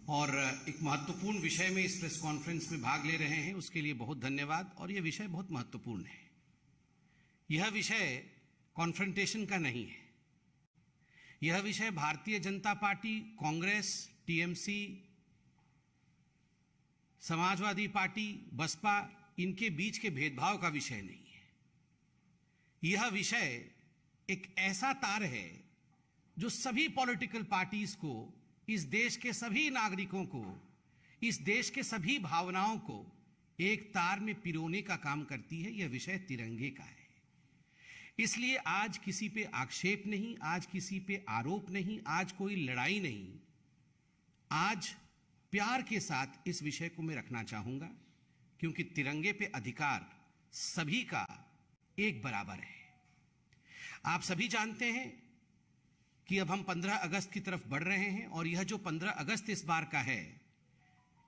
और एक महत्वपूर्ण विषय में इस प्रेस कॉन्फ्रेंस में भाग ले रहे हैं, उसके लिए बहुत धन्यवाद। और यह विषय बहुत महत्वपूर्ण है। यह विषय कॉन्फ्रंटेशन का नहीं है। यह विषय Bharatiya Janata Party, Congress, TMC, Samajwadi Party, Baspa, इनके बीच के भेदभाव का विषय नहीं है। यह विषय एक ऐसा तार है जो सभी पॉलिटिकल पार्टीज को, इस देश के सभी नागरिकों को, इस देश के सभी भावनाओं को एक तार में पिरोने का काम करती है। यह विषय तिरंगे का है। इसलिए आज किसी पे आक्षेप नहीं, आज किसी पे आरोप नहीं, आज कोई लड़ाई नहीं। आज प्यार के साथ इस विषय को मैं रखना चाहूंगा, क्योंकि तिरंगे पे अधिकार सभी का एक बराबर है। आप सभी जानते हैं कि अब हम 15 अगस्त की तरफ बढ़ रहे हैं, और यह जो 15 अगस्त इस बार का है,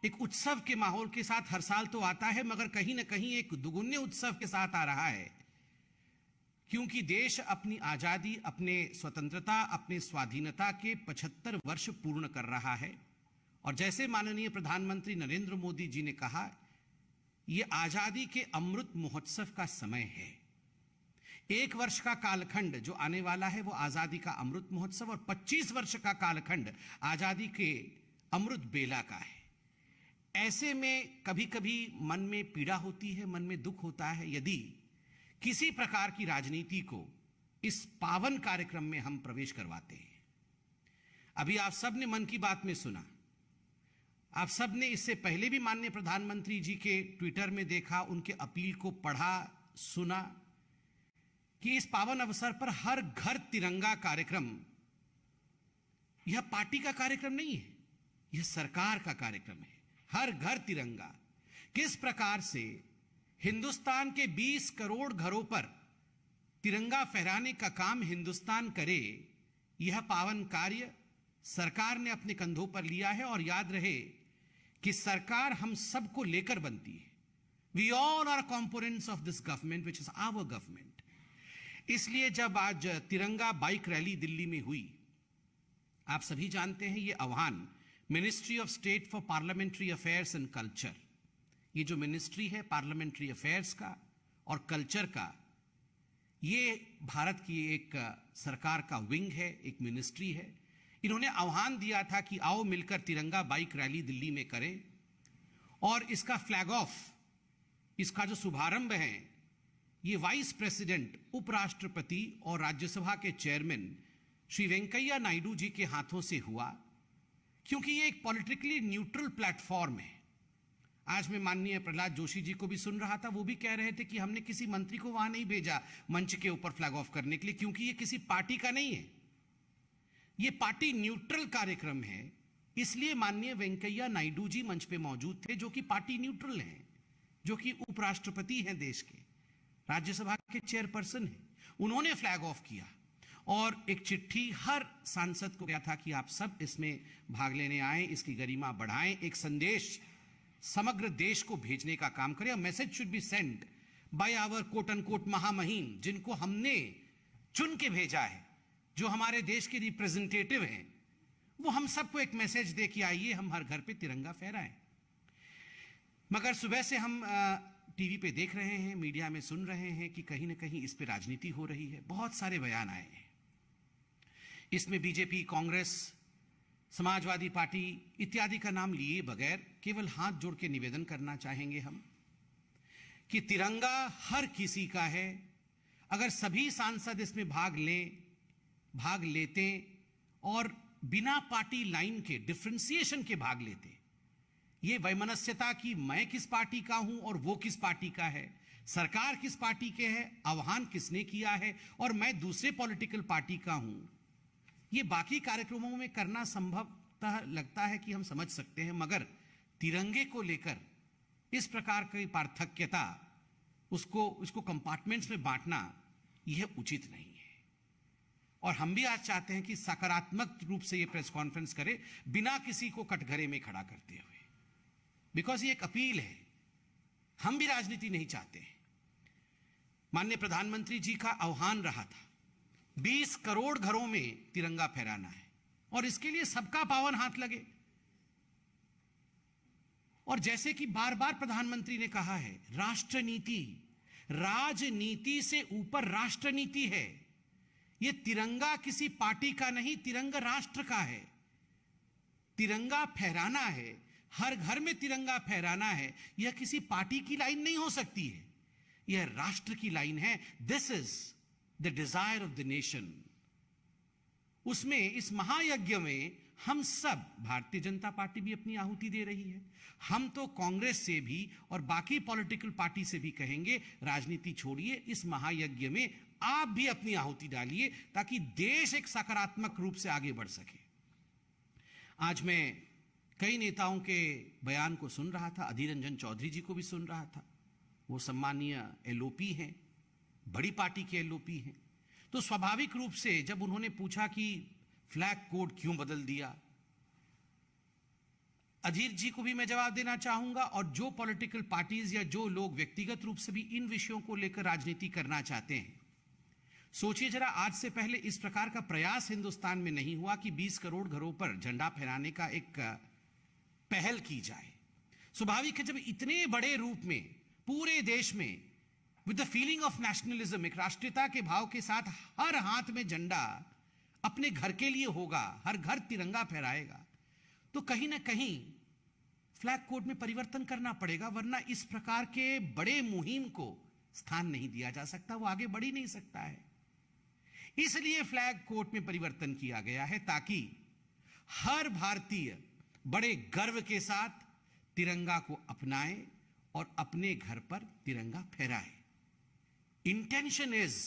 एक उत्सव के माहौल के साथ हर साल तो आता है, मगर कहीं ना कहीं एक दुगुने उत्सव के साथ आ रहा है, क्योंकि देश अपनी आजादी, अपने स्वतंत्रता, अपने स्वाधीनता के 75 वर्ष पूर्ण कर रहा है। और जैसे माननीय प्रधानमंत्री नरेंद्र मोदी जी ने कहा, यह आजादी के अमृत महोत्सव का समय है। 1 वर्ष का कालखंड जो आने वाला है वो आजादी का अमृत महोत्सव, और 25 वर्ष का कालखंड आजादी के अमृत बेला का है। ऐसे में कभी कभी मन में पीड़ा होती है, मन में दुख होता है, यदि किसी प्रकार की राजनीति को इस पावन कार्यक्रम में हम प्रवेश करवाते हैं। अभी आप सब ने मन की बात में सुना, आप सब ने इससे पहले भी माननीय प्रधानमंत्री जी के ट्विटर में देखा, उनके अपील को पढ़ा, सुना कि इस पावन अवसर पर हर घर तिरंगा कार्यक्रम, यह पार्टी का कार्यक्रम नहीं है, यह सरकार का कार्यक्रम है। हर घर तिरंगा। किस प्रकार से हिंदुस्तान के 20 करोड़ घरों पर तिरंगा फहराने का काम हिंदुस्तान करे, यह पावन कार्य सरकार ने अपने कंधों पर लिया है। और याद रहे कि सरकार हम सबको लेकर बनती है। We all are components of this government which is our government. इसलिए जब आज तिरंगा बाइक रैली दिल्ली में हुई, आप सभी जानते हैं ये आह्वान ministry of state for parliamentary affairs and culture, ये जो मिनिस्ट्री है पार्लियामेंट्री अफेयर्स का और कल्चर का, ये भारत की एक सरकार का विंग है, एक मिनिस्ट्री है। इन्होंने आह्वान दिया था कि आओ मिलकर तिरंगा बाइक रैली दिल्ली में करें। और इसका फ्लैग ऑफ, इसका जो शुभारंभ है, ये वाइस प्रेसिडेंट, उपराष्ट्रपति और राज्यसभा के चेयरमैन श्री वेंकैया नायडू जी के हाथों से हुआ, क्योंकि ये एक पॉलिटिकली न्यूट्रल प्लेटफॉर्म है। आज मैं माननीय प्रहलाद जोशी जी को भी सुन रहा था, वो भी कह रहे थे कि हमने किसी मंत्री को वहां नहीं भेजा मंच के ऊपर फ्लैग ऑफ करने के लिए, क्योंकि ये किसी पार्टी का नहीं है, ये पार्टी न्यूट्रल कार्यक्रम है। इसलिए माननीय वेंकैया नायडू जी मंच पे मौजूद थे, जो कि पार्टी न्यूट्रल हैं, जो कि उपराष्ट्रपति हैं देश के, राज्यसभा के चेयरपर्सन हैं। उन्होंने फ्लैग ऑफ किया और एक चिट्ठी हर सांसद को गया था कि आप सब इसमें भाग लेने आए, इसकी गरिमा बढ़ाएं, एक संदेश समग्र देश को भेजने का काम करें। Message should be sent by our quote unquote महामहिम, जिनको हमने चुन के भेजा है, जो हमारे देश के रिप्रेजेंटेटिव हैं, वो हम सबको एक मैसेज दे कि आइए हम हर घर पे तिरंगा फहराएं। मगर सुबह से हम टीवी पे देख रहे हैं, मीडिया में सुन रहे हैं कि कहीं ना कहीं इस पे राजनीति हो रही है। बहुत सारे बयान आए हैं, इसमें बीजेपी, कांग्रेस, समाजवादी पार्टी इत्यादि का नाम लिए बगैर केवल हाथ जोड़ के निवेदन करना चाहेंगे हम कि तिरंगा हर किसी का है। अगर सभी सांसद इसमें भाग लेते और बिना पार्टी लाइन के, डिफरेंशिएशन के भाग लेते, ये वैमनस्यता कि मैं किस पार्टी का हूं और वो किस पार्टी का है, सरकार किस पार्टी के है, आह्वान किसने किया है और मैं दूसरे पॉलिटिकल पार्टी का हूं, ये बाकी कार्यक्रमों में करना संभवतः लगता है कि हम समझ सकते हैं, मगर तिरंगे को लेकर इस प्रकार की पार्थक्यता, उसको कंपार्टमेंट्स में बांटना, यह उचित नहीं है। और हम भी आज चाहते हैं कि सकारात्मक रूप से यह प्रेस कॉन्फ्रेंस करे, बिना किसी को कटघरे में खड़ा करते हुए, बिकॉज ये एक अपील है। हम भी राजनीति नहीं चाहते हैं। माननीय प्रधानमंत्री जी का आह्वान रहा था 20 करोड़ घरों में तिरंगा फहराना है, और इसके लिए सबका पावन हाथ लगे। और जैसे कि बार बार प्रधानमंत्री ने कहा है, राष्ट्रनीति, राजनीति से ऊपर राष्ट्रनीति है। यह तिरंगा किसी पार्टी का नहीं, तिरंगा राष्ट्र का है। तिरंगा फहराना है, हर घर में तिरंगा फहराना है, यह किसी पार्टी की लाइन नहीं हो सकती है, यह राष्ट्र की लाइन है। This is the desire of the nation. उसमें, इस महायज्ञ में हम सब, भारतीय जनता पार्टी भी अपनी आहुति दे रही है, हम तो कांग्रेस से भी और बाकी पॉलिटिकल पार्टी से भी कहेंगे, राजनीति छोड़िए, इस महायज्ञ में आप भी अपनी आहुति डालिए ताकि देश एक सकारात्मक रूप से आगे बढ़ सके। आज मैं कई नेताओं के बयान को सुन रहा था, अधीर रंजन चौधरी जी को भी सुन रहा था। वो सम्मानीय एलओपी हैं, बड़ी पार्टी के एलओपी हैं। तो स्वाभाविक रूप से जब उन्होंने पूछा कि फ्लैग कोड क्यों बदल दिया, अधीर जी को भी मैं जवाब देना चाहूंगा, और जो पॉलिटिकल पार्टीज या जो लोग व्यक्तिगत रूप से भी इन विषयों को लेकर राजनीति करना चाहते हैं, सोचिए जरा, आज से पहले इस प्रकार का प्रयास हिंदुस्तान में नहीं हुआ कि 20 करोड़ घरों पर झंडा फहराने का एक पहल की जाए। स्वाभाविक है, जब इतने बड़े रूप में पूरे देश में with the feeling of nationalism, एक राष्ट्रीयता के भाव के साथ हर हाथ में झंडा अपने घर के लिए होगा, हर घर तिरंगा फहराएगा, तो कहीं ना कहीं फ्लैग कोड में परिवर्तन करना पड़ेगा, वरना इस प्रकार के बड़े मुहिम को स्थान नहीं दिया जा सकता, वो आगे बढ़ ही नहीं सकता है। इसलिए फ्लैग कोड में परिवर्तन किया गया है ताकि हर भारतीय बड़े गर्व के साथ तिरंगा को अपनाए और अपने घर पर तिरंगा फहराए। Intention is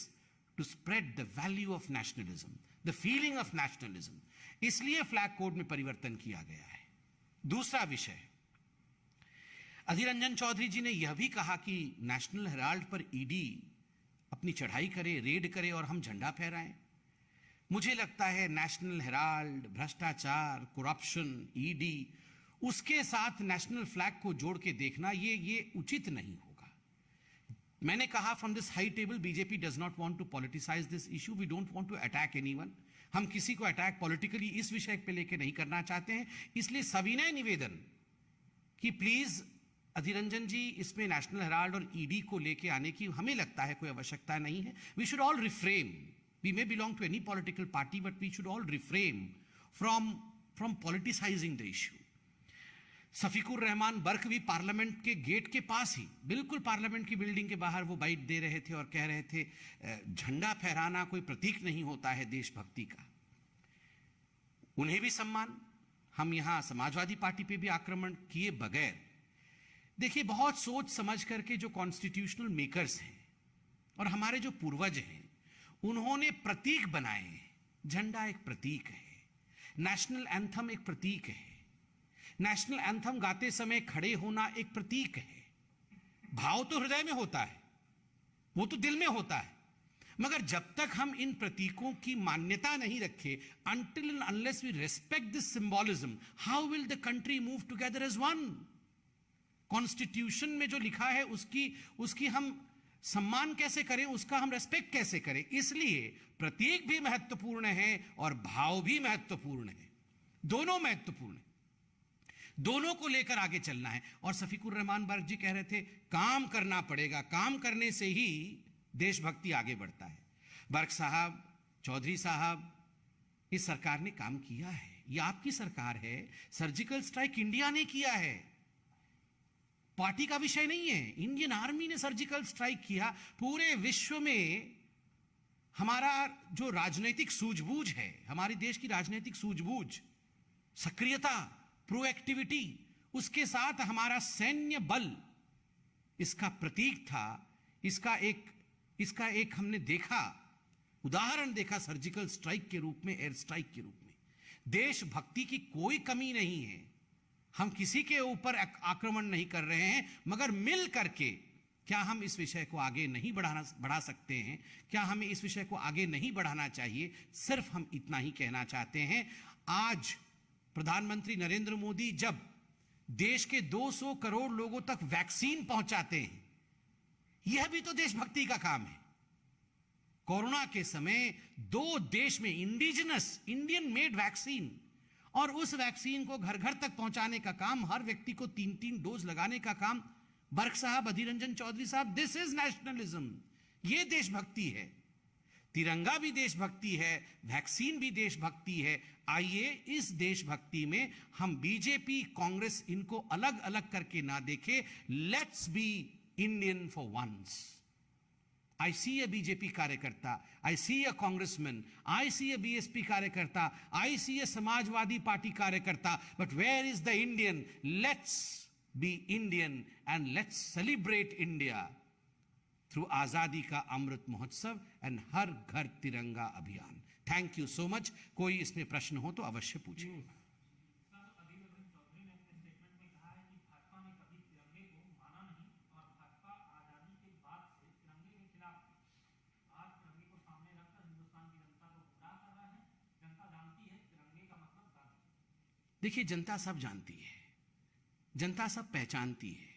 to spread the value of nationalism, the feeling of nationalism. इसलिए फ्लैग कोड में परिवर्तन किया गया है। दूसरा विषय, अधीर रंजन चौधरी जी ने यह भी कहा कि नेशनल हेराल्ड पर ईडी अपनी चढ़ाई करे, रेड करे और हम झंडा फहराएं। मुझे लगता है नेशनल हेराल्ड, भ्रष्टाचार, करप्शन, ईडी, उसके साथ नेशनल फ्लैग को जोड़ के देखना ये उचित नहीं होगा। मैंने कहा from this high table, BJP does not want to politicise this issue, we don't want to attack anyone. हम किसी को अटैक पॉलिटिकली इस विषय पे लेके नहीं करना चाहते हैं। इसलिए सविनय निवेदन कि प्लीज अधीर रंजन जी, इसमें नेशनल हेराल्ड और ईडी को लेके आने की हमें लगता है कोई आवश्यकता नहीं है। We should all refrain, we may belong to any political party, but we should all refrain from politicising the issue. Shafiqur Rahman Barq भी पार्लियामेंट के गेट के पास ही, बिल्कुल पार्लियामेंट की बिल्डिंग के बाहर वो बाइट दे रहे थे और कह रहे थे झंडा फहराना कोई प्रतीक नहीं होता है देशभक्ति का। उन्हें भी सम्मान। हम यहां समाजवादी पार्टी पे भी आक्रमण किए बगैर, देखिए, बहुत सोच समझ करके जो कॉन्स्टिट्यूशनल मेकर्स हैं और हमारे जो पूर्वज हैं, उन्होंने प्रतीक बनाए हैं। झंडा एक प्रतीक है, नेशनल एंथम एक प्रतीक है, नेशनल एंथम गाते समय खड़े होना एक प्रतीक है। भाव तो हृदय में होता है, वो तो दिल में होता है, मगर जब तक हम इन प्रतीकों की मान्यता नहीं रखे, until and unless we respect this symbolism, how will the country move together as one? Constitution में जो लिखा है उसकी हम सम्मान कैसे करें, उसका हम रेस्पेक्ट कैसे करें? इसलिए प्रतीक भी महत्वपूर्ण है और भाव भी महत्वपूर्ण है, दोनों महत्वपूर्ण है, दोनों को लेकर आगे चलना है। और सफीकुर रहमान बर्क जी कह रहे थे काम करना पड़ेगा, काम करने से ही देशभक्ति आगे बढ़ता है। बर्क साहब, चौधरी साहब, इस सरकार ने काम किया है, ये आपकी सरकार है। सर्जिकल स्ट्राइक इंडिया ने किया है, पार्टी का विषय नहीं है। इंडियन आर्मी ने सर्जिकल स्ट्राइक किया। पूरे विश्व में हमारा जो राजनीतिक सूझबूझ है, हमारे देश की राजनीतिक सूझबूझ, सक्रियता, प्रोएक्टिविटी, उसके साथ हमारा सैन्य बल इसका प्रतीक था। इसका एक हमने देखा, उदाहरण देखा सर्जिकल स्ट्राइक के रूप में, एयर स्ट्राइक के रूप में। देशभक्ति की कोई कमी नहीं है, हम किसी के ऊपर आक्रमण नहीं कर रहे हैं, मगर मिल करके क्या हम इस विषय को आगे नहीं बढ़ा सकते हैं? क्या हमें इस विषय को आगे नहीं बढ़ाना चाहिए? सिर्फ हम इतना ही कहना चाहते हैं। आज प्रधानमंत्री नरेंद्र मोदी जब देश के 200 करोड़ लोगों तक वैक्सीन पहुंचाते हैं, यह भी तो देशभक्ति का काम है। कोरोना के समय 2 देश में इंडिजिनस, इंडियन मेड वैक्सीन और उस वैक्सीन को घर घर तक पहुंचाने का काम, हर व्यक्ति को 3-3 डोज लगाने का काम, बर्क साहब, अधीर रंजन चौधरी साहब, दिस इज नेशनलिज्म। ये देशभक्ति है। तिरंगा भी देशभक्ति है, वैक्सीन भी देशभक्ति है। आइए इस देशभक्ति में हम बीजेपी, कांग्रेस इनको अलग अलग करके ना देखें। Let's be Indian for once. I see a BJP कार्यकर्ता, I see a congressman, I see a BSP कार्यकर्ता, I see a Samajwadi party कार्यकर्ता, but where is the Indian? Let's be Indian and let's celebrate India through आजादी का Amrit Mahotsav and हर घर तिरंगा अभियान। Thank you so much. कोई इसमें प्रश्न हो तो अवश्य पूछिए। देखिए, जनता सब जानती है, जनता सब पहचानती है।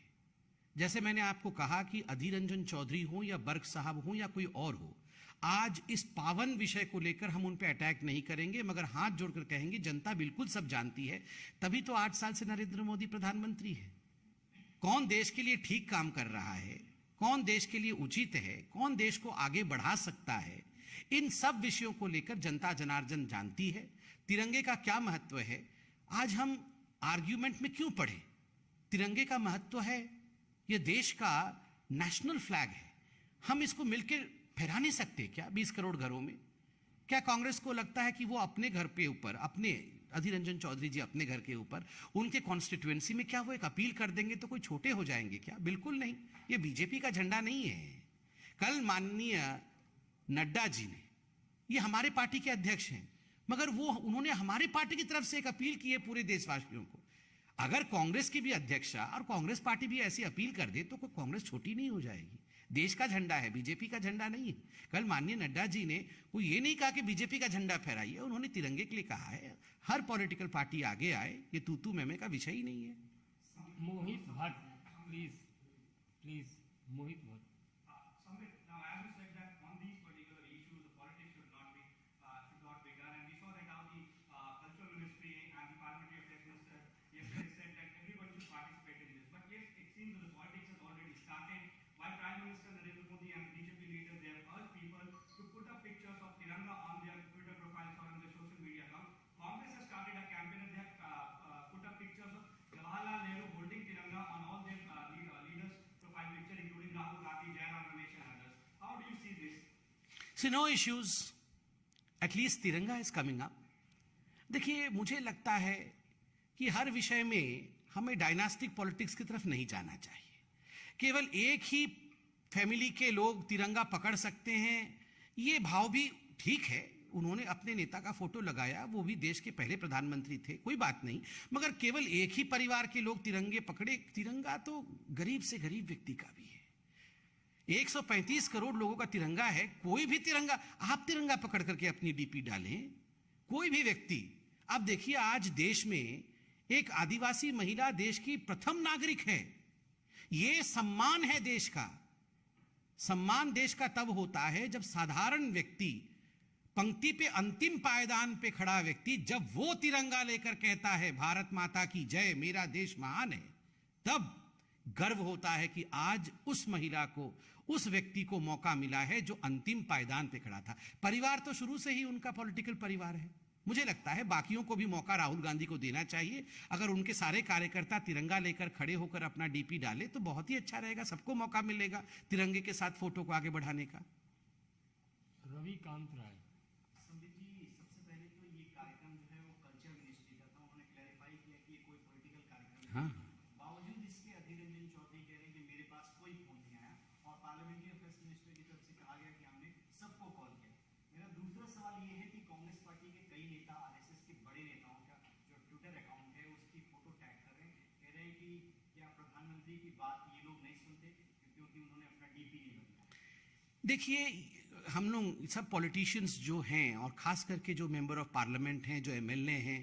जैसे मैंने आपको कहा कि अधीर रंजन चौधरी हो या बर्क साहब हो या कोई और हो, आज इस पावन विषय को लेकर हम उन पे अटैक नहीं करेंगे, मगर हाथ जोड़कर कहेंगे जनता बिल्कुल सब जानती है। तभी तो 8 साल से नरेंद्र मोदी प्रधानमंत्री है। कौन देश के लिए ठीक काम कर रहा है, कौन देश के लिए उचित है, कौन देश को आगे बढ़ा सकता है, इन सब विषयों को लेकर जनता जनार्दन जानती है। तिरंगे का क्या महत्व है, आज हम आर्ग्यूमेंट में क्यों पढ़े। तिरंगे का महत्व है, यह देश का नेशनल फ्लैग है। हम इसको मिलकर फहरा नहीं सकते क्या 20 करोड़ घरों में? क्या कांग्रेस को लगता है कि वो अपने घर पे ऊपर, अपने अधीर रंजन चौधरी जी अपने घर के ऊपर, उनके कॉन्स्टिट्यूएंसी में क्या वो एक अपील कर देंगे तो कोई छोटे हो जाएंगे क्या? बिल्कुल नहीं। ये बीजेपी का झंडा नहीं है। कल माननीय नड्डा जी ने, ये हमारे पार्टी के अध्यक्ष हैं, मगर उन्होंने हमारी पार्टी की तरफ से एक अपील की है पूरे देशवासियों को। अगर कांग्रेस की भी अध्यक्षा और कांग्रेस पार्टी भी ऐसी अपील कर दे तो कांग्रेस छोटी नहीं हो जाएगी। देश का झंडा है, बीजेपी का झंडा नहीं है। कल माननीय नड्डा जी ने कोई ये नहीं कहा कि बीजेपी का झंडा फहराइए, उन्होंने तिरंगे के लिए कहा है। हर पॉलिटिकल पार्टी आगे आए, ये तू मैमे का विषय ही नहीं है। Mohit Bhatt please please Mohit Bhatt. So no issues, at least तिरंगा is coming up. देखिए, मुझे लगता है कि हर विषय में हमें डायनास्टिक पॉलिटिक्स की तरफ नहीं जाना चाहिए। केवल एक ही फैमिली के लोग तिरंगा पकड़ सकते हैं, ये भाव भी ठीक है। उन्होंने अपने नेता का फोटो लगाया, वो भी देश के पहले प्रधानमंत्री थे, कोई बात नहीं। मगर केवल एक ही परिवार के लोग तिरंगे पकड़े, तिरंगा तो गरीब से गरीब व्यक्ति का भी है। 135 करोड़ लोगों का तिरंगा है। कोई भी तिरंगा, आप तिरंगा पकड़ करके अपनी डीपी डालें, कोई भी व्यक्ति। अब देखिए, आज देश में एक आदिवासी महिला देश की प्रथम नागरिक है। यह सम्मान है देश का। सम्मान देश का तब होता है जब साधारण व्यक्ति, पंक्ति पे अंतिम पायदान पे खड़ा व्यक्ति, जब वो तिरंगा लेकर कहता है भारत माता की जय, मेरा देश महान है, तब गर्व होता है कि आज उस महिला को, उस व्यक्ति को मौका मिला है जो अंतिम पायदान पे खड़ा था। परिवार तो शुरू से ही उनका पॉलिटिकल परिवार है। मुझे लगता है बाकियों को भी मौका राहुल गांधी को देना चाहिए। अगर उनके सारे कार्यकर्ता तिरंगा लेकर खड़े होकर अपना डीपी डाले तो बहुत ही अच्छा रहेगा, सबको मौका मिलेगा तिरंगे के साथ फोटो को आगे बढ़ाने का। रविकांत राय। संबित जी, सबसे पहले तो ये कार्यक्रम जो है वो कल्चर मिनिस्ट्री का था। उन्होंने क्लैरिफाई किया कि ये कोई पॉलिटिकल कार्यक्रम हाँ। नहीं है। बावजूद इसके अधीर रंजन चौधरी कह रहे हैं कि मेरे पास कोई फोन नहीं आया, और पार्लियामेंट्री अफेयर्स मिनिस्टर की तरफ से कहा गया कि हमने सबको कॉल किया। मेरा दूसरा सवाल ये है कि कांग्रेस पार्टी के कई नेता, आरएसएस के बड़े नेताओं का जो ट्विटर अकाउंट है उसकी फोटो टैग कर रहे हैं, कह रहे हैं कि क्या प्रधानमंत्री की बात ये लोग नहीं सुनते क्योंकि उन्होंने अपना डीपी नहीं बनाया। देखिए, हम लोग सब पॉलिटिशियंस जो हैं, और खास करके जो मेंबर ऑफ पार्लियामेंट हैं, जो एमएलए हैं,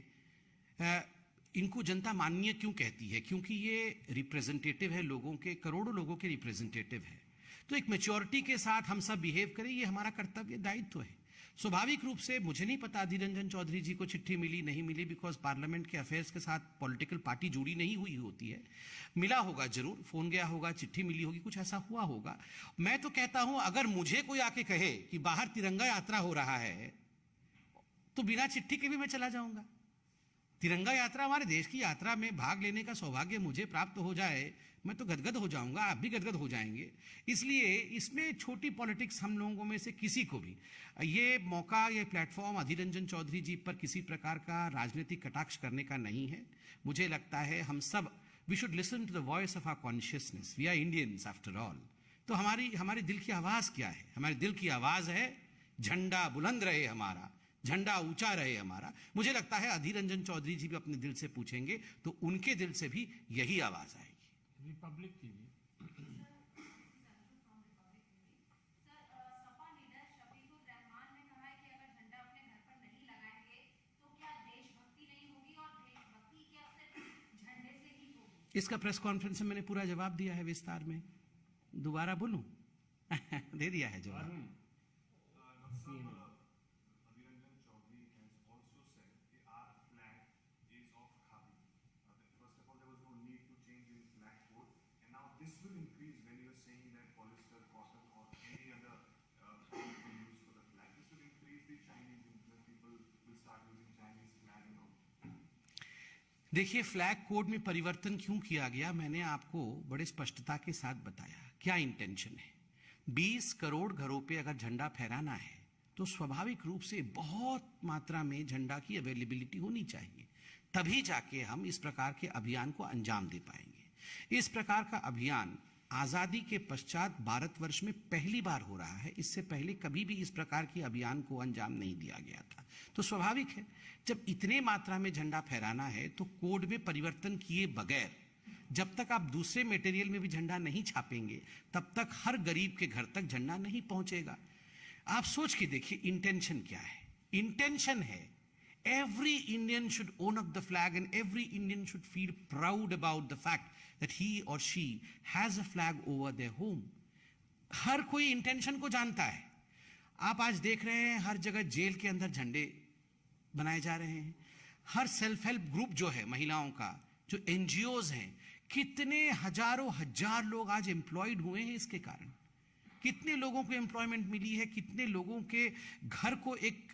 इनको जनता माननीय क्यों कहती है? क्योंकि ये रिप्रेजेंटेटिव है लोगों के, करोड़ों लोगों के रिप्रेजेंटेटिव है। तो एक मैच्योरिटी के साथ हम सब बिहेव करें, ये हमारा कर्तव्य, दायित्व है। स्वाभाविक रूप से मुझे नहीं पता अधीर रंजन चौधरी जी को चिट्ठी मिली नहीं मिली, बिकॉज पार्लियामेंट के अफेयर्स के साथ पॉलिटिकल पार्टी जुड़ी नहीं हुई होती है। मिला होगा जरूर, फोन गया होगा, चिट्ठी मिली होगी, कुछ ऐसा हुआ होगा। मैं तो कहता हूं अगर मुझे कोई आके कहे कि बाहर तिरंगा यात्रा हो रहा है तो बिना चिट्ठी के भी मैं चला जाऊंगा। तिरंगा यात्रा, हमारे देश की यात्रा में भाग लेने का सौभाग्य मुझे प्राप्त हो जाए, मैं तो गदगद हो जाऊंगा, आप भी गदगद हो जाएंगे। इसलिए इसमें छोटी पॉलिटिक्स हम लोगों में से किसी को भी ये मौका, ये प्लेटफॉर्म अधीर रंजन चौधरी जी पर किसी प्रकार का राजनीतिक कटाक्ष करने का नहीं है। मुझे लगता है हम सब we should listen to the voice of our consciousness. We are Indians after all. तो हमारे दिल की आवाज क्या है? हमारे दिल की आवाज है झंडा बुलंद रहे हमारा, झंडा ऊंचा रहे हमारा। मुझे लगता है अधीर रंजन चौधरी जी भी अपने दिल से पूछेंगे तो उनके दिल से भी यही आवाज आएगी। Republic TV. इसका प्रेस कॉन्फ्रेंस में मैंने पूरा जवाब दिया है विस्तार में, दोबारा बोलूं? दे दिया है जवाब। This will increase when you are saying that polyester, cotton or any other fabric we use for the flag. This will increase the Chinese influence. People will start using Chinese flag and all. देखिए, flag code में परिवर्तन क्यों किया गया मैंने आपको बड़े स्पष्टता के साथ बताया। क्या इंटेंशन है? 20 करोड़ घरों पे अगर झंडा फहराना है तो स्वाभाविक रूप से बहुत मात्रा में झंडा की अवेलेबिलिटी होनी चाहिए, तभी जाके हम इस प्रकार के अभियान को अंजाम दे पाएंगे। इस प्रकार का अभियान आजादी के पश्चात भारतवर्ष में पहली बार हो रहा है। इससे पहले कभी भी इस प्रकार के अभियान को अंजाम नहीं दिया गया था। तो स्वाभाविक है जब इतने मात्रा में झंडा फहराना है तो कोड में परिवर्तन किए बगैर, जब तक आप दूसरे मटेरियल में भी झंडा नहीं छापेंगे तब तक हर गरीब के घर तक झंडा नहीं पहुंचेगा। आप सोच के देखिए इंटेंशन क्या है। इंटेंशन है every Indian should own up the flag and every Indian should feel proud about the fact that he or she has a flag over their home. हर कोई इंटेंशन को जानता है। आप आज देख रहे हैं हर जगह जेल के अंदर झंडे बनाए जा रहे हैं। हर सेल्फ हेल्प ग्रुप जो है महिलाओं का, जो एनजीओज हैं, कितने हजारों हजार लोग आज एम्प्लॉयड हुए हैं इसके कारण। कितने लोगों को एम्प्लॉयमेंट मिली है, कितने लोगों के घर को एक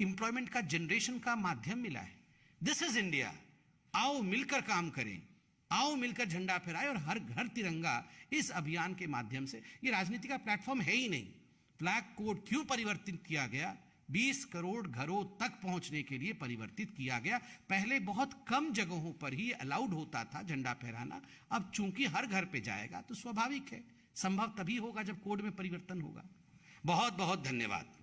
एम्प्लॉयमेंट का जनरेशन का माध्यम मिला है। This is India. आओ मिलकर काम करें, आओ मिलकर झंडा फहराएं और हर घर तिरंगा इस अभियान के माध्यम से। ये राजनीति का प्लेटफॉर्म है ही नहीं। फ्लैग कोड क्यों परिवर्तित किया गया? 20 करोड़ घरों तक पहुंचने के लिए परिवर्तित किया गया। पहले बहुत कम जगहों पर ही अलाउड होता था झंडा फहराना, अब चूंकि हर घर पे जाएगा तो स्वाभाविक है, संभव तभी होगा जब कोड में परिवर्तन होगा। बहुत बहुत धन्यवाद।